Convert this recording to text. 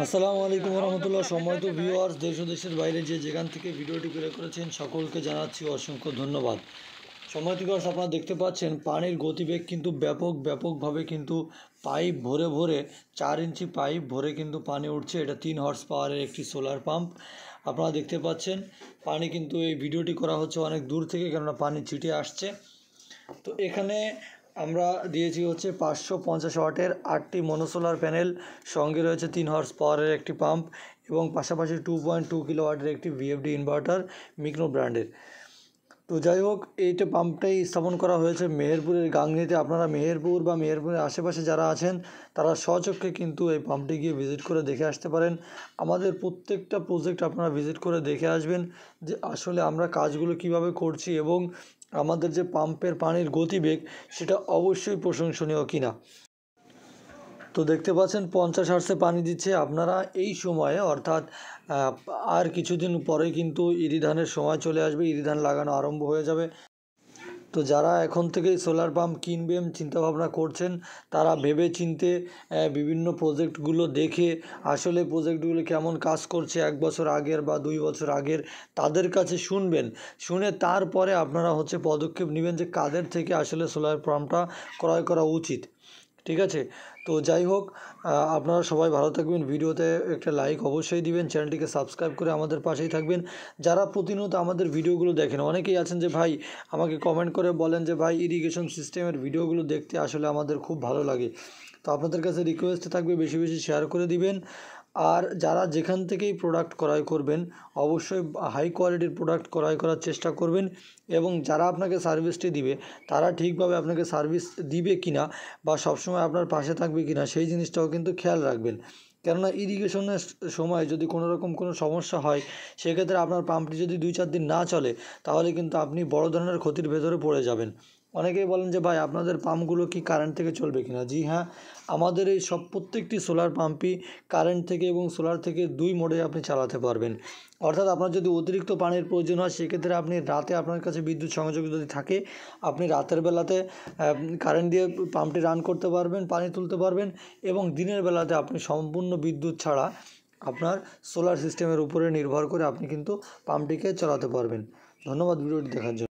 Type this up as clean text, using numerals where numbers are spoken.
আসসালামু আলাইকুম রহমতুল্লাহ। সম্মানিত ভিউয়ার্স, দেশ ও দেশের বাইরে যেখান থেকে ভিডিওটি প্লে করেছেন সকলকে জানাচ্ছি অসংখ্য ধন্যবাদ। সম্মানিত ভিউয়ার্স, আপনারা দেখতে পাচ্ছেন পানির গতিবেগ কিন্তু ব্যাপকভাবে কিন্তু পাইপ ভরে ভরে 4 ইঞ্চি পাইপ ভরে কিন্তু পানি উঠছে। এটা 3 হর্স পাওয়ারের একটি সোলার পাম্প। আপনারা দেখতে পাচ্ছেন পানি কিন্তু এই ভিডিওটি করা হচ্ছে অনেক দূর থেকে, কেননা পানি ছিটে আসছে। তো এখানে আমরা দিয়েছি হচ্ছে 550 ওয়াটের 8টি মনোসোলার প্যানেল, সঙ্গে রয়েছে 3 হর্স পাওয়ারের একটি পাম্প এবং পাশাপাশি 2.2 কিলোওয়াটের একটি ভিএফডি ইনভার্টার মিক্রো ব্র্যান্ডের। তো যাই হোক, এইটা পাম্পটাই স্থাপন করা হয়েছে মেহেরপুরের গাংনীতে। আপনারা মেহেরপুর বা মেহেরপুরের আশেপাশে যারা আছেন তারা স্বচক্ষে কিন্তু এই পাম্পটি গিয়ে ভিজিট করে দেখে আসতে পারেন। আমাদের প্রত্যেকটা প্রজেক্ট আপনারা ভিজিট করে দেখে আসবেন যে আসলে আমরা কাজগুলো কিভাবে করছি এবং আমাদের যে পাম্পের পানির গতিবেগ সেটা অবশ্যই প্রশংসনীয় কিনা। তো দেখতে পাচ্ছেন 50 হার্সে পানি দিচ্ছে। আপনারা এই সময়ে অর্থাৎ আর কিছুদিন পরে কিন্তু ইরি ধানের সময় চলে আসবে, ইরি ধান লাগানো আরম্ভ হয়ে যাবে। তো যারা এখন থেকেই সোলার পাম্প কিনবেন চিন্তাভাবনা করছেন, তারা ভেবে চিনতে বিভিন্ন প্রজেক্টগুলো দেখে আসলে প্রজেক্টগুলো কেমন কাজ করছে 1 বছর আগের বা 2 বছর আগের তাদের কাছে শুনবেন। শুনে তারপরে আপনারা হচ্ছে পদক্ষেপ নেবেন যে কাদের থেকে আসলে সোলার পাম্পটা ক্রয় করা উচিত। ঠিক আছে? তো যাই হোক, আপনারা সবাই ভালো থাকবেন। ভিডিওতে একটা লাইক অবশ্যই দিবেন, চ্যানেলটিকে সাবস্ক্রাইব করে আমাদের পাশেই থাকবেন। যারা প্রতিনিয়ত আমাদের ভিডিওগুলো দেখেন, অনেকেই আছেন যে ভাই আমাকে কমেন্ট করে বলেন যে ভাই ইরিগেশন সিস্টেমের ভিডিওগুলো দেখতে আসলে আমাদের খুব ভালো লাগে। তো আপনাদের কাছে রিকোয়েস্ট থাকবে বেশি বেশি শেয়ার করে দিবেন। আর যারা যেখান থেকেই প্রোডাক্ট ক্রয় করবেন অবশ্যই হাই কোয়ালিটির প্রোডাক্ট ক্রয় করার চেষ্টা করবেন, এবং যারা আপনাকে সার্ভিসটি দিবে তারা ঠিকভাবে আপনাকে সার্ভিস দিবে কিনা বা সবসময় আপনার পাশে থাকবে কিনা সেই জিনিসটাও কিন্তু খেয়াল রাখবেন। কেননা ইরিগেশনের সময় যদি কোনো রকম কোনো সমস্যা হয়, সেক্ষেত্রে আপনার পাম্পটি যদি 2-4 দিন না চলে তাহলে কিন্তু আপনি বড় ধরনের ক্ষতির ভেতরে পড়ে যাবেন। অনেকেই বলেন যে ভাই আপনাদের পাম্পগুলো কি কারেন্ট থেকে চলবে কিনা। জি হ্যাঁ, আমাদের এই প্রত্যেকটি সোলার পাম্পই কারেন্ট থেকে এবং সোলার থেকে 2 মোডে আপনি চালাতে পারবেন। অর্থাৎ আপনার যদি অতিরিক্ত পানির প্রয়োজন হয় সেক্ষেত্রে আপনি রাতে, আপনার কাছে বিদ্যুৎ সংযোগ যদি থাকে, আপনি রাতের বেলাতে কারেন্ট দিয়ে পাম্পটি রান করতে পারবেন, পানি তুলতে পারবেন, এবং দিনের বেলাতে আপনি সম্পূর্ণ বিদ্যুৎ ছাড়া আপনার সোলার সিস্টেমের উপরে নির্ভর করে আপনি কিন্তু পাম্পটিকে চালাতে পারবেন। ধন্যবাদ ভিডিওটি দেখার জন্য।